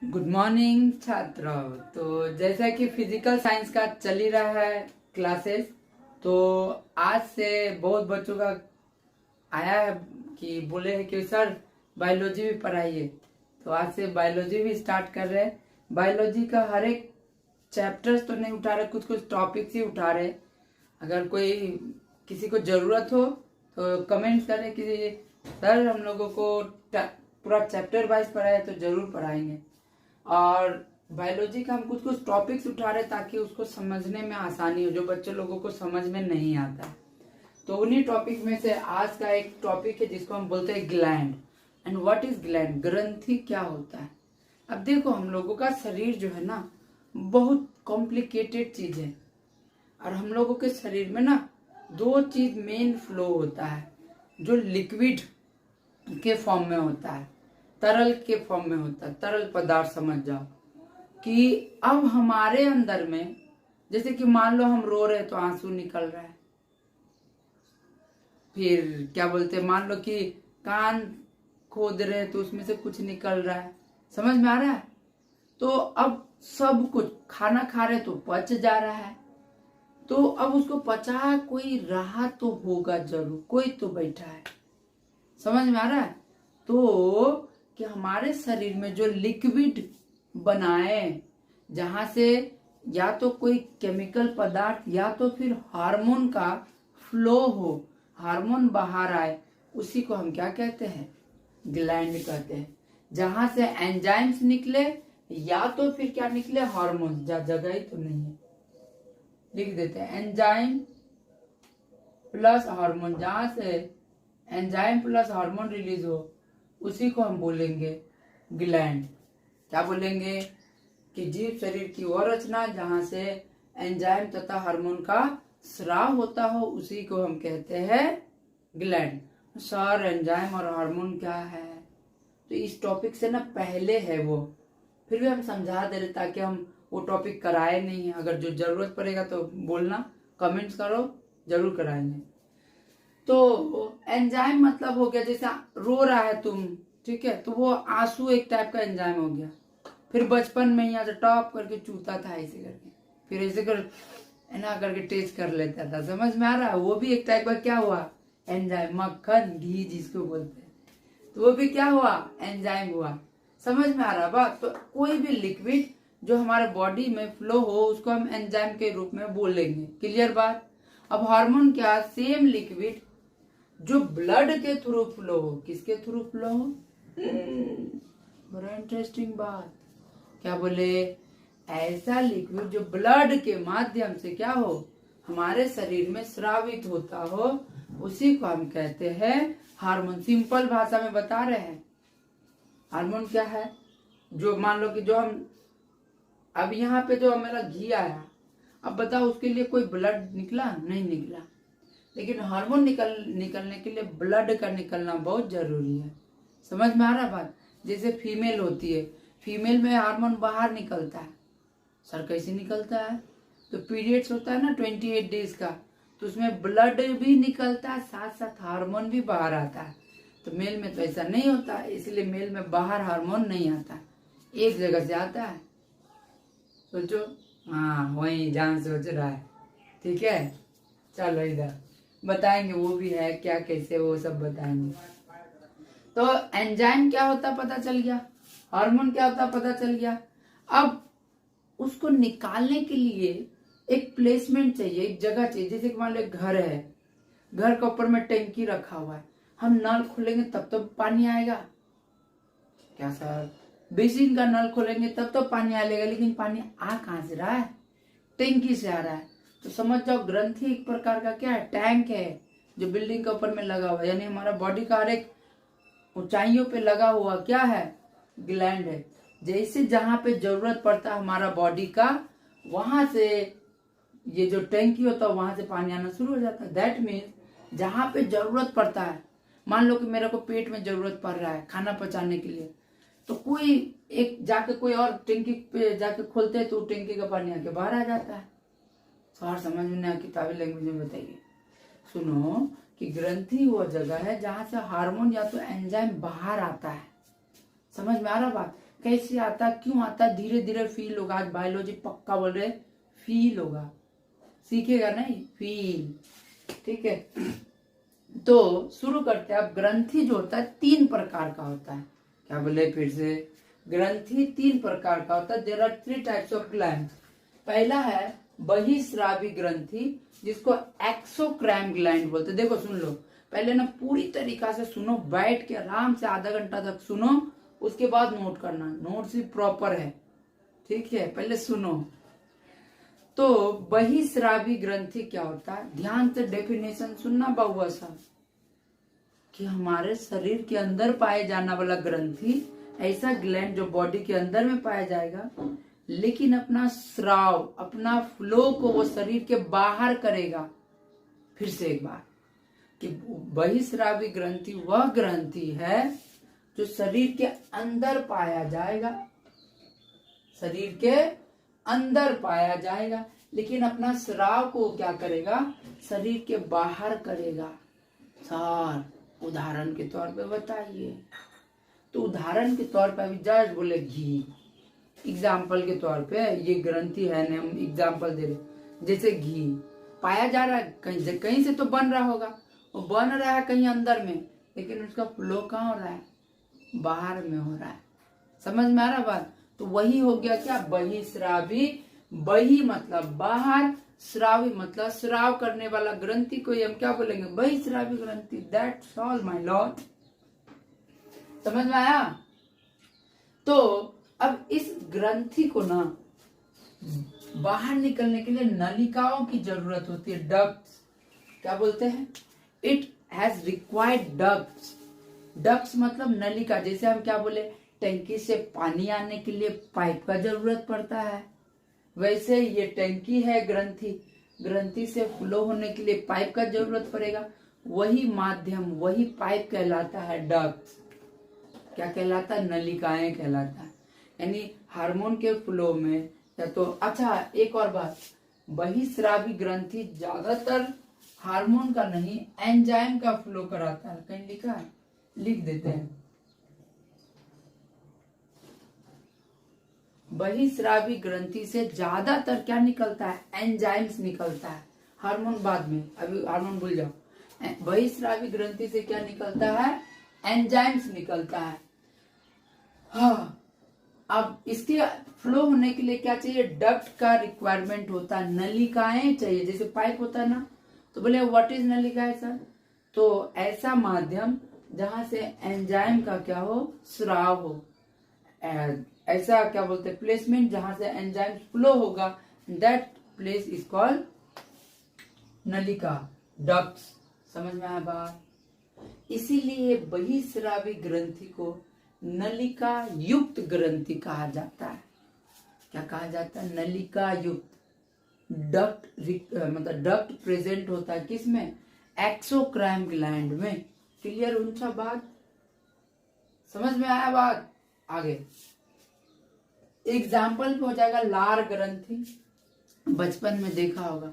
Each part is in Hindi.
गुड मॉर्निंग छात्रों। तो जैसा कि फिजिकल साइंस का चल ही रहा है क्लासेस, तो आज से बहुत बच्चों का आया है कि बोले हैं कि सर बायोलॉजी भी पढ़ाइए। तो आज से बायोलॉजी भी स्टार्ट कर रहे हैं। बायोलॉजी का हर एक चैप्टर्स तो नहीं उठा रहे, कुछ कुछ टॉपिक्स ही उठा रहे। अगर कोई किसी को जरूरत हो तो कमेंट करें कि सर हम लोगों को पूरा चैप्टर वाइज पढ़ाए तो जरूर पढ़ाएंगे। और बायोलॉजी का हम कुछ कुछ टॉपिक्स उठा रहे ताकि उसको समझने में आसानी हो, जो बच्चे लोगों को समझ में नहीं आता है। तो उन्हीं टॉपिक में से आज का एक टॉपिक है जिसको हम बोलते हैं gland. And what is gland, ग्रंथि क्या होता है। अब देखो, हम लोगों का शरीर जो है ना बहुत कॉम्प्लिकेटेड चीज है। और हम लोगों के शरीर में ना दो चीज मेन फ्लो होता है, जो लिक्विड के फॉर्म में होता है, तरल के फॉर्म में होता है। तरल पदार्थ समझ जाओ कि अब हमारे अंदर में, जैसे कि मान लो हम रो रहे तो आंसू निकल रहा है। फिर क्या बोलते हैं, मान लो कि कान खोद रहे तो उसमें से कुछ निकल रहा है। समझ में आ रहा है। तो अब सब कुछ, खाना खा रहे तो पच जा रहा है। तो अब उसको पचा कोई रहा तो होगा जरूर, कोई तो बैठा है। समझ में आ रहा है। तो कि हमारे शरीर में जो लिक्विड बनाए, जहां से या तो कोई केमिकल पदार्थ या तो फिर हार्मोन का फ्लो हो, हार्मोन बाहर आए, उसी को हम क्या कहते हैं, ग्लैंड कहते हैं। जहां से एंजाइम्स निकले या तो फिर क्या निकले, हार्मोन। जगह ही तो नहीं है, लिख देते हैं एंजाइम प्लस हार्मोन। जहां से एंजाइम प्लस हार्मोन रिलीज हो उसी को हम बोलेंगे ग्लैंड। क्या बोलेंगे कि जीव शरीर की वह रचना जहां से एंजाइम तथा हार्मोन का स्राव होता हो उसी को हम कहते हैं ग्लैंड। सर एंजाइम और हार्मोन क्या है, तो इस टॉपिक से ना पहले है वो, फिर भी हम समझा दे रहे ताकि हम वो टॉपिक कराए नहीं है। अगर जो जरूरत पड़ेगा तो बोलना, कमेंट्स करो, जरूर कराएंगे। तो एंजाइम मतलब हो गया, जैसे रो रहा है तुम, ठीक है, तो वो आंसू एक टाइप का एंजाइम हो गया। फिर बचपन में ही ऐसे टॉप करके चूता था ऐसे करके, फिर ऐसे कर ना करके टेस्ट कर लेता था। समझ में आ रहा है। वो भी एक टाइप का क्या हुआ, एंजाइम। मक्खन घी जिसको बोलते हैं, तो वो भी क्या हुआ, एंजाइम हुआ। समझ में आ रहा बात। तो कोई भी लिक्विड जो हमारे बॉडी में फ्लो हो उसको हम एंजाइम के रूप में बोलेंगे। क्लियर बात। अब हार्मोन क्या, सेम लिक्विड जो ब्लड के थ्रू फ्लो हो। किसके थ्रू फ्लो हो, बड़ा इंटरेस्टिंग बात। क्या बोले, ऐसा लिक्विड जो ब्लड के माध्यम से क्या हो, हमारे शरीर में स्रावित होता हो, उसी को हम कहते हैं हार्मोन। सिंपल भाषा में बता रहे हैं। हार्मोन क्या है, जो मान लो कि जो हम अब यहाँ पे जो मेरा घी आया, अब बताओ उसके लिए कोई ब्लड निकला, नहीं निकला। लेकिन हार्मोन निकलने के लिए ब्लड का निकलना बहुत जरूरी है। समझ में आ रहा बात। जैसे फीमेल होती है, फीमेल में हार्मोन बाहर निकलता है। सर कैसे निकलता है, तो पीरियड्स होता है ना 28 डेज का, तो उसमें ब्लड भी निकलता है, साथ साथ हार्मोन भी बाहर आता है। तो मेल में तो ऐसा नहीं होता है, इसलिए मेल में बाहर हार्मोन नहीं आता, एक जगह से आता है। सोचो, हाँ वही जान सोच रहा है। ठीक है, चलो इधर बताएंगे वो भी है क्या, कैसे, वो सब बताएंगे। तो एंजाइम क्या होता पता चल गया, हार्मोन क्या होता पता चल गया। अब उसको निकालने के लिए एक प्लेसमेंट चाहिए, एक जगह चाहिए। जैसे कि मान लो घर है, घर के ऊपर में टैंकी रखा हुआ है, हम नल खोलेंगे तब तो पानी आएगा क्या सर, बेसिन का नल खोलेंगे तब तो पानी आएगा, लेकिन पानी आ कहां से रहा है, टैंकी से आ रहा है। तो समझ जाओ ग्रंथि एक प्रकार का क्या है, टैंक है जो बिल्डिंग के ऊपर में लगा हुआ है। यानी हमारा बॉडी का हर एक ऊंचाइयों पे लगा हुआ क्या है, ग्लैंड है। जैसे जहां पे जरूरत पड़ता है हमारा बॉडी का, वहां से ये जो टैंकी होता है वहां से पानी आना शुरू हो जाता है। दैट मीन्स जहां पे जरूरत पड़ता है, मान लो कि मेरे को पेट में जरूरत पड़ रहा है खाना पचाने के लिए, तो कोई एक जाके कोई और टैंकी पे जाके खोलते हैं तो टैंकी का पानी आके बाहर आ जाता है। सर समझ में नहीं, किताबी लैंग्वेज में बताइए। सुनो कि ग्रंथि वो जगह है जहां से हार्मोन या तो एंजाइम बाहर आता है। समझ में आ रहा बात। कैसे आता, क्यों आता, धीरे धीरे फील होगा। आज बायोलॉजी पक्का बोल रहे, फील होगा, सीखेगा नहीं, फील। ठीक है, तो शुरू करते हैं। अब ग्रंथि जो होता है 3 प्रकार का होता है। क्या बोले फिर से, ग्रंथि 3 प्रकार का होता है। There are 3 types of gland. पहला है बहिस्रावी ग्रंथि, जिसको एक्सोक्राइन ग्लैंड बोलते हैं। देखो सुन लो, पहले ना पूरी तरीका से सुनो, बैठ के आराम से आधा घंटा तक सुनो, उसके बाद नोट करना। नोट भी प्रॉपर है, ठीक है, पहले सुनो। तो बहिस्रावी ग्रंथि क्या होता है, ध्यान से डेफिनेशन सुनना बहुआ सा, कि हमारे शरीर के अंदर पाए जाने वाला ग्रंथि ऐसा ग्लैंड जो बॉडी के अंदर में पाया जाएगा, लेकिन अपना स्राव, अपना फ्लो को वो शरीर के बाहर करेगा। फिर से एक बार, कि बहिस्रावी ग्रंथि वह ग्रंथि है जो शरीर के अंदर पाया जाएगा, शरीर के अंदर पाया जाएगा, लेकिन अपना स्राव को क्या करेगा, शरीर के बाहर करेगा। सर उदाहरण के तौर पे बताइए। तो उदाहरण के तौर पे अभी जज बोले घी, एग्जाम्पल के तौर पे ये ग्रंथि है ना, हम एग्जाम्पल दे रहे। जैसे घी पाया जा रहा है, कहीं से तो बन रहा होगा, वो बन रहा है कहीं अंदर में, लेकिन उसका फ्लो कहाँ हो रहा है, बाहर में हो रहा है। समझ में आ रहा बात। तो वही हो गया क्या, बहिस्रावी। बहि मतलब बाहर, श्रावी मतलब श्राव करने वाला ग्रंथि को हम क्या बोलेंगे, बहिस्रावी ग्रंथि। That's all my Lord. समझ में आया। तो अब इस ग्रंथि को ना बाहर निकलने के लिए नलिकाओं की जरूरत होती है, डक्ट्स। क्या बोलते हैं, it has required ducts. Ducts मतलब नलिका। जैसे हम क्या बोले, टंकी से पानी आने के लिए पाइप का जरूरत पड़ता है, वैसे ये टंकी है ग्रंथि, ग्रंथि से फ्लो होने के लिए पाइप का जरूरत पड़ेगा। वही माध्यम, वही पाइप कहलाता है डक्ट्स। क्या कहलाता है, नलिकाएं कहलाता है। यानी हार्मोन के फ्लो में, या तो अच्छा एक और बात, बहिस्रावी ग्रंथि ज्यादातर हार्मोन का नहीं, एंजाइम का फ्लो कराता है। कहीं लिखा है, लिख देते हैं। बहिस्रावी ग्रंथि से ज्यादातर क्या निकलता है, एंजाइम्स निकलता है। हार्मोन बाद में, अभी हार्मोन भूल जाओ। बहिस्रावी ग्रंथि से क्या निकलता है, एंजाइम्स निकलता है। हाँ, अब इसके फ्लो होने के लिए क्या चाहिए, डक्ट का रिक्वायरमेंट होता है, नलिकाएं चाहिए। जैसे पाइप होता है ना, तो बोले व्हाट इज नलिकाएं सर, तो ऐसा माध्यम जहां से एंजाइम का क्या हो, स्राव हो, ऐसा क्या बोलते हैं, प्लेसमेंट जहां से एंजाइम फ्लो होगा, दैट प्लेस इज कॉल्ड नलिका, डक्ट्स। समझ में आया बात। इसीलिए बहिस्रावी ग्रंथि को नलिका युक्त ग्रंथि कहा जाता है। क्या कहा जाता है, नलिका युक्त। डक्ट मतलब डक्ट प्रेजेंट होता है किसमें, एक्सोक्राइन ग्लैंड में। क्लियर उनका बात, समझ में आया बात। आगे एग्जाम्पल पे हो जाएगा लार ग्रंथि। बचपन में देखा होगा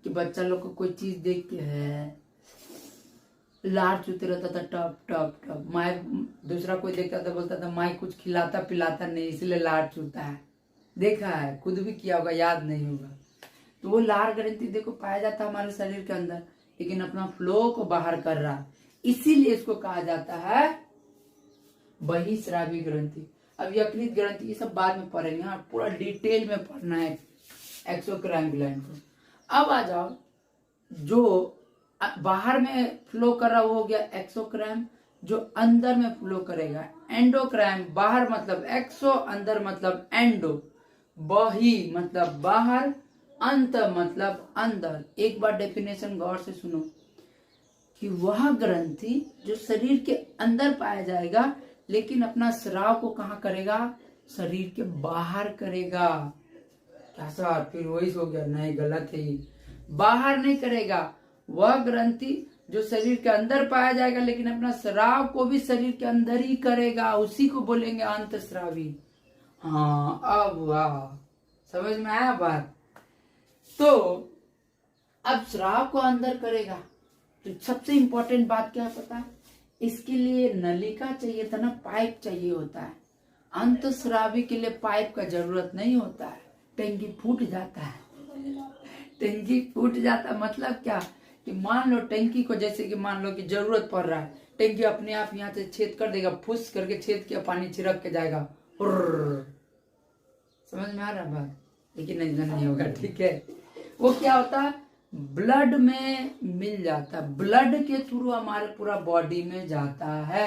कि बच्चा लोग को कोई चीज देख के है लार चूते रहता था, टप टप टप। माए दूसरा कोई देखता था, बोलता था माए कुछ खिलाता पिलाता नहीं, इसलिए लार चूता है। देखा है, खुद भी किया होगा, याद नहीं होगा। तो वो लार ग्रंथि देखो पाया जाता है हमारे शरीर के अंदर, लेकिन अपना फ्लो को बाहर कर रहा है, इसीलिए इसको कहा जाता है बहिस्रावी ग्रंथि। अब यकृत ग्रंथि ये सब बाद में पढ़ेंगे, हाँ पूरा डिटेल में पढ़ना है एक्सोक्राइन ग्लैंड को। अब आ जाओ, जो बाहर में फ्लो कर रहा वो हो गया एक्सोक्राइन, जो अंदर में फ्लो करेगा एंडोक्राइन। बाहर मतलब एक्सो, अंदर मतलब एंडो। बही मतलब बाहर, अंत मतलब अंदर। एक बार डेफिनेशन गौर से सुनो, कि वह ग्रंथि जो शरीर के अंदर पाया जाएगा, लेकिन अपना स्राव को कहाँ करेगा, शरीर के बाहर करेगा। क्या सर, फिर वही हो गया, नहीं गलत है ये, बाहर नहीं करेगा। वह ग्रंथि जो शरीर के अंदर पाया जाएगा, लेकिन अपना स्राव को भी शरीर के अंदर ही करेगा, उसी को बोलेंगे अंतस्रावी। हाँ अब वाह, समझ में आया बात। तो अब स्राव को अंदर करेगा, तो सबसे इंपॉर्टेंट बात क्या है पता है, इसके लिए नलिका चाहिए था ना, पाइप चाहिए होता है। अंतस्रावी के लिए पाइप का जरूरत नहीं होता है, टंकी फूट जाता है। टंकी फूट जाता मतलब क्या कि मान लो टंकी को, जैसे कि मान लो कि जरूरत पड़ रहा है, टंकी अपने आप यहाँ से छेद कर देगा, फुस करके छेद किया, पानी छिड़क के जाएगा। समझ में आ रहा बात? लेकिन नहीं होगा, ठीक है। वो क्या होता है, ब्लड में मिल जाता है, ब्लड के थ्रू हमारे पूरा बॉडी में जाता है।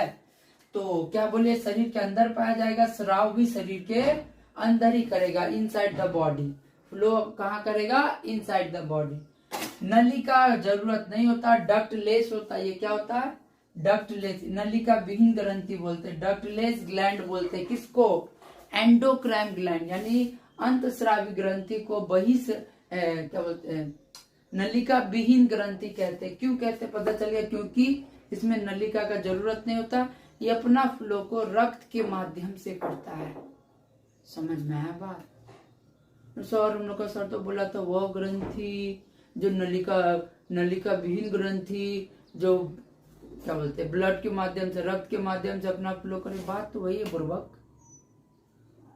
तो क्या बोले, शरीर के अंदर पाया जाएगा, स्राव भी शरीर के अंदर ही करेगा, इनसाइड द बॉडी। फ्लो कहाँ करेगा, इनसाइड द बॉडी। नली का जरूरत नहीं होता, डक्टलेस होता है। ये क्या होता है, डक्टलेस, नली का विहीन ग्रंथि बोलते हैं, डक्टलेस ग्लैंड बोलते हैं। किसको, एंडोक्राइन ग्लैंड, यानी अंतस्रावी ग्रंथि को क्या बोलते हैं, नलिका विहीन ग्रंथि कहते हैं। क्यों कहते हैं पता चल गया, क्योंकि इसमें नलिका का जरूरत नहीं होता, ये अपना फ्लो को रक्त के माध्यम से करता है। समझ में आया बात? सर हम लोग का सर तो बोला था वो ग्रंथि जो नलिका विहीन ग्रंथि जो क्या बोलते हैं ब्लड के माध्यम से, रक्त के माध्यम से अपना फ्लो करे। बात तो वही है बुर्बक,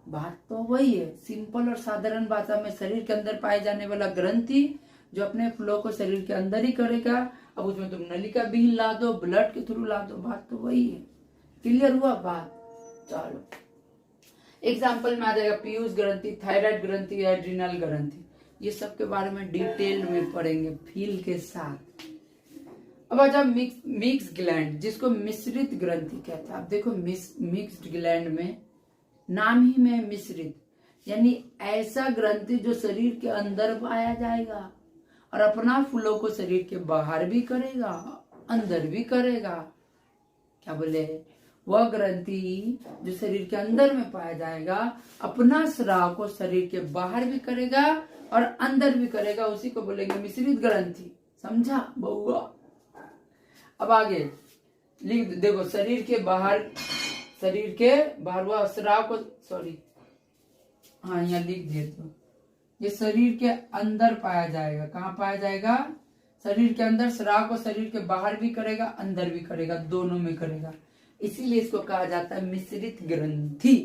बात तो वही है। सिंपल और साधारण भाषा में शरीर के अंदर पाए जाने वाला ग्रंथि जो अपने फ्लो को शरीर के अंदर ही करेगा। अब उसमें तुम नलिका विहीन ला दो, ब्लड के थ्रू ला दो, बात तो वही है। क्लियर हुआ बात? चलो एग्जाम्पल में आ जाएगा पीयूष ग्रंथि, थायराइड ग्रंथि, एड्रिनल ग्रंथि। ये सब के बारे में डिटेल में पढ़ेंगे फील के साथ। अब आ जाओ मिक्स ग्लैंड, जिसको मिश्रित ग्रंथि कहते हैं। आप देखो मिक्स्ड ग्लैंड में नाम ही में मिश्रित, यानी ऐसा ग्रंथि जो शरीर के अंदर पाया जाएगा और अपना फ्लो को शरीर के बाहर भी करेगा, अंदर भी करेगा। क्या बोले, वह ग्रंथि जो शरीर के अंदर में पाया जाएगा, अपना स्राव को शरीर के बाहर भी करेगा और अंदर भी करेगा, उसी को बोलेंगे मिश्रित ग्रंथि। समझा बउआ? अब आगे लिख देखो, शरीर के बाहर वह स्राव को, सॉरी हाँ यहाँ लिख दिए, तो ये शरीर के अंदर पाया जाएगा। कहाँ पाया जाएगा, शरीर के अंदर। स्राव को शरीर के बाहर भी करेगा, अंदर भी करेगा, दोनों में करेगा, इसीलिए इसको कहा जाता है मिश्रित ग्रंथि।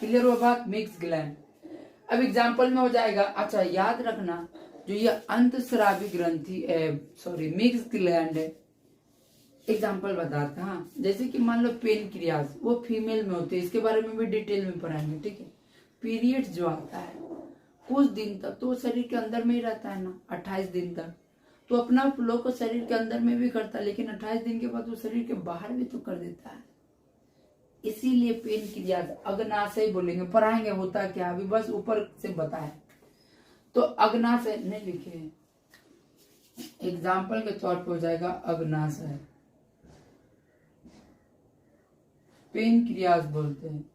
क्लियर हुआ बात? Mix gland. अब एग्जाम्पल में हो जाएगा, अच्छा याद रखना, जो ये अंतस्रावी ग्रंथि मिक्स ग्लैंड है, एग्जाम्पल बताता। हाँ, जैसे कि मान लो पेनक्रियाज, वो फीमेल में होते हैं, इसके बारे में भी डिटेल में पढ़ाएंगे, ठीक है। पीरियड जो आता है कुछ दिन तक तो शरीर के अंदर में ही रहता है ना, 28 दिन तक, तो अपना फ्लो को शरीर के अंदर में भी करता है, लेकिन 28 दिन के बाद वो शरीर के बाहर भी तो कर देता है। इसीलिए पेनक्रियाज, अग्नाशय बोलेंगे, पढ़ाएंगे होता क्या, अभी बस ऊपर से बताए। तो अग्नाशय नहीं लिखे, एग्जाम्पल के तौर पे हो जाएगा अग्नाशय। पेनक्रियाज बोलते हैं।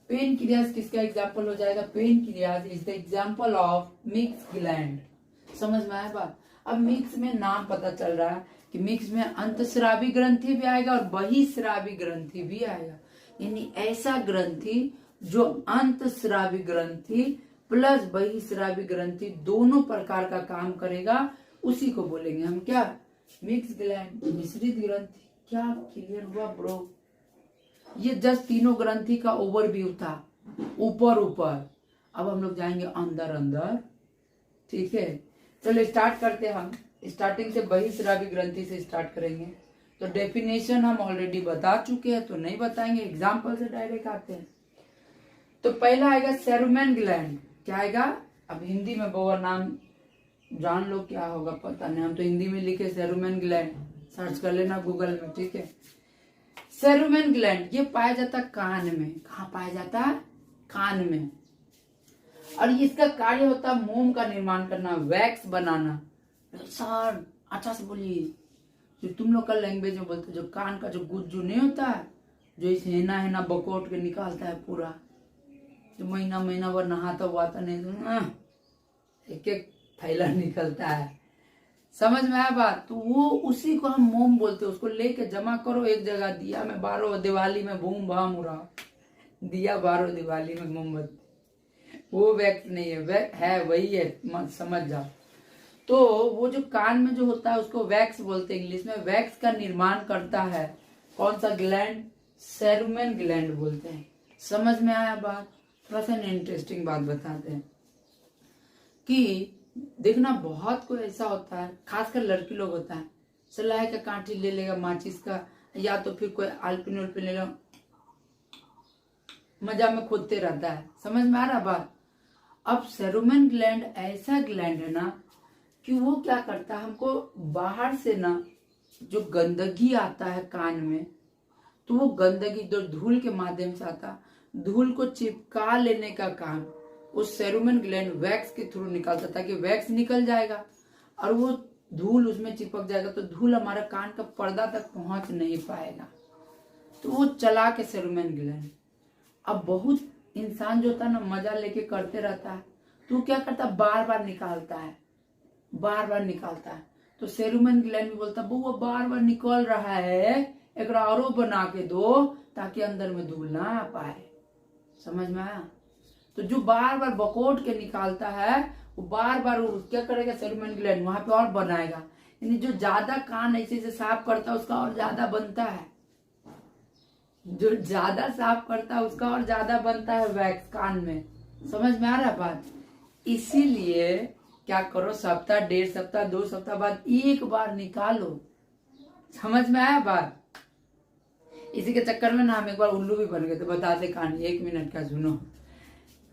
पेनक्रियाज किसका एग्जाम्पल हो जाएगा? Pancreas is the example of mix gland. समझ में आया बात? अब मिक्स में नाम पता चल रहा है कि मिक्स में अंतस्रावी ग्रंथि भी आएगा और बहिस्रावी ग्रंथि भी आएगा, यानी ऐसा ग्रंथि जो अंतस्रावी ग्रंथि प्लस बहिस्रावी ग्रंथि दोनों प्रकार का काम करेगा, उसी को बोलेंगे हम क्या, मिक्स ग्लैंड, मिश्रित ग्रंथि। क्या क्लियर हुआ ब्रो? ये जस्ट तीनों ग्रंथि का ओवरव्यू था, ऊपर ऊपर। अब हम लोग जाएंगे अंदर अंदर, ठीक है। चलो स्टार्ट करते हैं हम। स्टार्टिंग से बहिस्रावी ग्रंथि से स्टार्ट करेंगे। तो डेफिनेशन हम ऑलरेडी बता चुके हैं, तो नहीं बताएंगे, एग्जाम्पल से डायरेक्ट आते हैं। तो पहला आएगा सेरुमेन ग्लैंड। क्या आएगा? अब हिंदी में वो नाम जान लो क्या होगा पता नहीं, हम तो हिंदी में लिखे सेरुमेन ग्लैंड, सर्च कर लेना गूगल में, ठीक है। सेरुमेन ग्लैंड ये पाया जाता कान में। कहाँ पाया जाता है? कान में। और इसका कार्य होता है मोम का निर्माण करना, वैक्स बनाना। सर अच्छा से बोलिए, जो तुम लोग का लैंग्वेज में बोलते, जो कान का जो गुज्जू नहीं होता है, जो इस हेना बकोट के निकालता है पूरा, जो महीना भर नहाता हुआ था नहीं, तो एक एक थैला निकलता है। समझ में आया बात? तो वो उसी को हम मोम बोलते हैं। उसको लेके जमा करो एक जगह, दिया में बारो दिवाली में बूम बाम उड़ा, दिया बारो दिवाली में मोमबत्ती। वो वैक्स नहीं है वही है, समझ जाओ। तो वो जो कान में जो होता है उसको वैक्स बोलते हैं इंग्लिश में। वैक्स का निर्माण करता है कौन सा ग्लैंड? सेरुमेन ग्लैंड बोलते हैं। समझ में आया बात? थोड़ा सा इंटरेस्टिंग बात बताते हैं कि देखना, बहुत कोई ऐसा होता है, खासकर लड़की लोग होता है, सलाह का कांटी ले लेगा माचिस का, या तो फिर कोई आलपिन उल्पिन ले लो, मजा में खोदते रहता है। समझ में आ रहा बात? अब सेरुमेन ग्लैंड ऐसा ग्लैंड है ना कि वो क्या करता है, हमको बाहर से ना जो गंदगी आता है कान में, तो वो गंदगी जो धूल के माध्यम से आता, धूल को चिपका लेने का काम उस सेरुमेन ग्लैंड वैक्स के थ्रू निकालता, ताकि वैक्स निकल जाएगा और वो धूल उसमें चिपक जाएगा, तो धूल हमारा कान का पर्दा तक पहुंच नहीं पाएगा। तो वो चला के सेरुमेन ग्लैंड। अब बहुत इंसान जो होता है ना, मजा लेके करते रहता है, तो क्या करता है, बार बार निकालता है, बार बार निकालता है। तो सेरुमेन ग्लैंड भी बोलता है वो बार बार निकल रहा है, एक और बना के दो ताकि अंदर में धूल ना आ पाए। समझ में आया? तो जो बार बार बकोट के निकालता है, वो बार बार क्या करेगा, सेरुमेन ग्लैंड वहां पे और बनाएगा। यानी जो ज्यादा कान ऐसे से साफ करता है उसका और ज्यादा बनता है, जो ज्यादा साफ करता है उसका और ज्यादा बनता है वैक्स कान में। समझ में आ रहा है बात? इसीलिए क्या करो, सप्ताह, 1.5 सप्ताह, 2 सप्ताह बाद एक बार निकालो। समझ में आया बात? इसी के चक्कर में ना हम एक बार उल्लू भी बन गए थे। बताते कहानी, 1 मिनट का सुनो।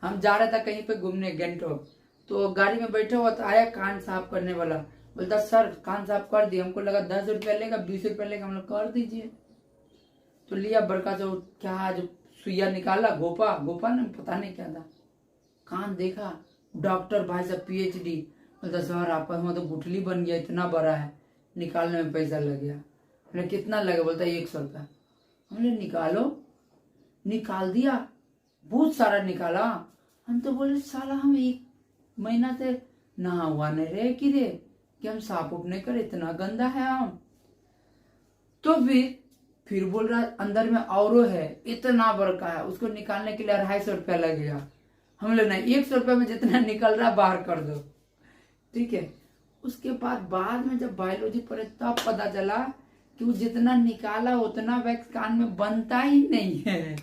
हम जा रहे था कहीं पे घूमने गैंगटॉक, तो गाड़ी में बैठे हुआ तो आया कान साफ करने वाला, बोलता सर कान साफ कर दिए। हमको लगा 10 रुपया लेगा, 20 रुपया लेगा, हम लोग कर दीजिए। तो लिया बड़का जो क्या जो सुइया निकाला, गोपा ने पता नहीं क्या था, कान देखा, डॉक्टर भाई साहब PhD। बोलता सर आपका वहां तो गुठली बन गया, इतना बड़ा है, निकालने में पैसा लग गया। हमने कितना लगा? बोलता 100 रुपया। हमने निकालो, निकाल दिया, बहुत सारा निकाला। हम तो बोले साला हम 1 महीना से नहा हुआ नहीं रहे कि हम साफ उप नहीं करे, इतना गंदा है हम। तो फिर बोल रहा अंदर में औरो है, इतना बड़का है, उसको निकालने के लिए 250 रुपया लगेगा। हम लोग नहीं, 100 रुपया में जितना निकल रहा बाहर कर दो, ठीक है। उसके बाद में जब बायोलॉजी पढ़े तब पता चला कि वो जितना निकाला उतना वैक्स कान में बनता ही नहीं है।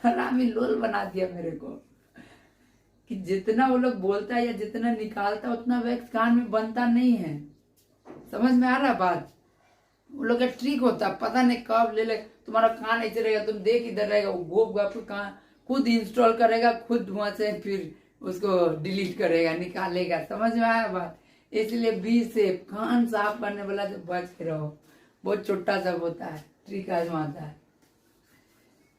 हरामी लोल बना दिया मेरे को कि जितना वो लोग बोलता है या जितना निकालता है उतना वैक्स कान में बनता नहीं है। समझ में आ रहा बात? वो लोग का ट्रिक होता है, पता नहीं कब ले ले, तुम्हारा कान ऐसे रहेगा, तुम देख इधर रहेगा, वो गोप आपको कान खुद इंस्टॉल करेगा, खुद वहां से फिर उसको डिलीट करेगा, निकालेगा। समझ में आया बात? इसलिए बी से कान साफ करने वाला से बच के रहो, बहुत छोटा सा होता है, ट्रिक आजमाता है।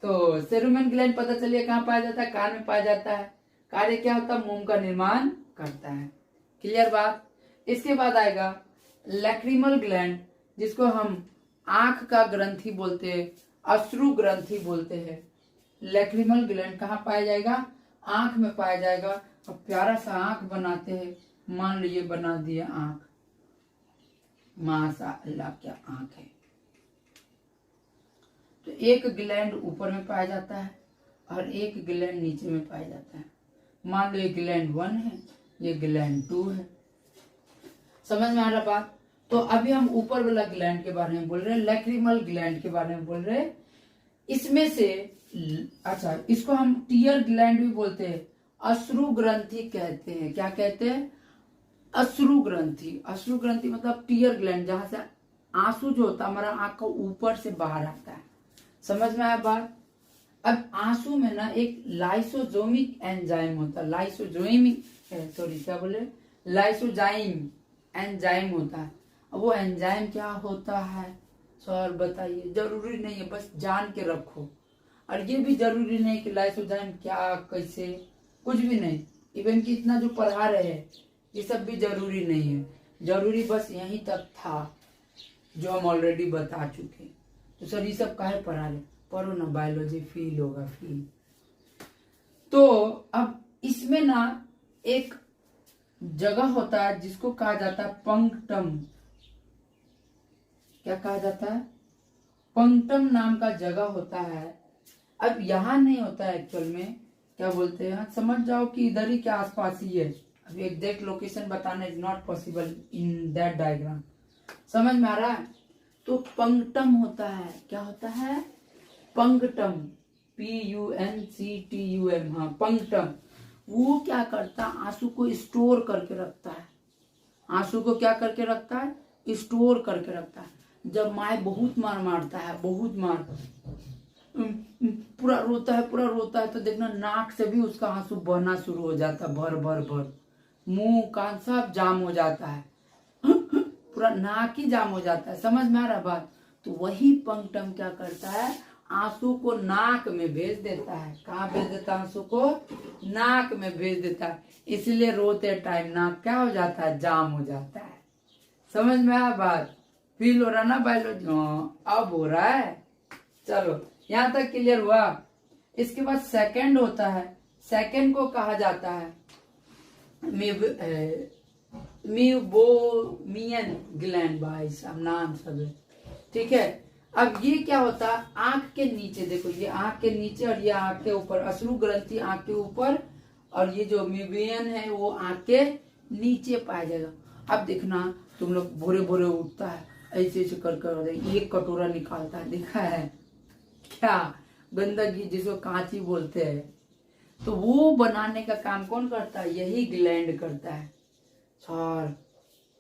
तो सेरुमेन ग्लैंड पता चलिए कहाँ पाया जाता है, कान में पाया जाता है। कार्य क्या होता है, मोम का निर्माण करता है। क्लियर बात? इसके बाद आएगा लैक्रिमल ग्लैंड, जिसको हम आंख का ग्रंथि बोलते हैं, अश्रु ग्रंथि बोलते हैं। लैक्रिमल ग्लैंड कहाँ पाया जाएगा? आंख में पाया जाएगा। और प्यारा सा आंख बनाते हैं, मान लीजिए बना दिया आंख, माशाअल्लाह क्या आंख है। तो एक ग्लैंड ऊपर में पाया जाता है और एक ग्लैंड नीचे में पाया जाता है। मान लो ये ग्लैंड 1 है, ये ग्लैंड 2 है। समझ में आ रहा बात? तो अभी हम ऊपर वाला ग्लैंड के बारे में बोल रहे हैं, लैक्रिमल ग्लैंड के बारे में बोल रहे हैं। इसमें से अच्छा, इसको हम टीयर ग्लैंड भी बोलते हैं, अश्रु ग्रंथि कहते हैं। क्या कहते हैं? अश्रु ग्रंथि। अश्रु ग्रंथि मतलब टीयर ग्लैंड, जहां से आंसू जो होता है हमारा आंख का ऊपर से बाहर आता है। समझ में आया बात? अब आंसू में ना एक लाइसोजोमिक एंजाइम होता है, लाइसोजाइम एंजाइम होता है। अब वो एंजाइम क्या होता है सर बताइए? जरूरी नहीं है, बस जान के रखो। और ये भी जरूरी नहीं कि लाइसोजाइम क्या कैसे, कुछ भी नहीं। इवन कि इतना जो पढ़ा रहे हैं ये सब भी जरूरी नहीं है, जरूरी बस यहीं तक था जो हम ऑलरेडी बता चुके। तो सर ये सब काहे पढ़ा रहे? पढ़ो ना, बायोलॉजी फील होगा, फील। तो अब इसमें ना एक जगह होता है जिसको कहा जाता है पंक्टम। क्या कहा जाता है? पंक्टम नाम का जगह होता है। अब यहाँ नहीं होता है एक्चुअल में, क्या बोलते हैं, समझ जाओ कि इधर ही के आसपास ही है। अब एग्जैक्ट लोकेशन बताना is not possible in that diagram. समझ में आ रहा है? तो पंक्टम होता है, क्या होता है? पंक्टम, PUNCTUM, हाँ पंक्टम। वो क्या करता है, आंसू को स्टोर करके रखता है। आंसू को क्या करके रखता है, स्टोर करके रखता है। जब माए बहुत मार मारता है, बहुत मार, पूरा रोता है, पूरा रोता है, तो देखना नाक से भी उसका आंसू बहना शुरू हो जाता है, भर भर भर, मुंह कान सब जाम हो जाता है, पूरा नाक ही जाम हो जाता है। समझ में आ रहा बात? तो वही पंक्टम क्या करता है, आंसू को नाक में भेज देता है। कहाँ भेज देता है, आंसू को नाक में भेज देता है। इसलिए रोते टाइम नाक क्या हो जाता है, जाम हो जाता है। समझ में आया बात? फील हो रहा ना बायोलॉजी? अब हो रहा है। चलो यहाँ तक क्लियर हुआ। इसके बाद सेकंड होता है। सेकंड को कहा जाता है मेबोमियन ग्लैंड, भाई साहब नाम सब है, ठीक है। अब ये क्या होता है, आंख के नीचे, देखो ये आंख के नीचे और ये आंख के ऊपर, अश्रु ग्रंथि आंख के ऊपर, और ये जो मेबियन है वो आंख के नीचे पाया जाएगा। अब देखना तुम लोग भोरे भोरे उठता है, ऐसे ऐसे कर एक कटोरा निकालता है, देखा है क्या, गंदगी जिसको कांची बोलते हैं। तो वो बनाने का काम कौन करता है, यही ग्लैंड करता है। और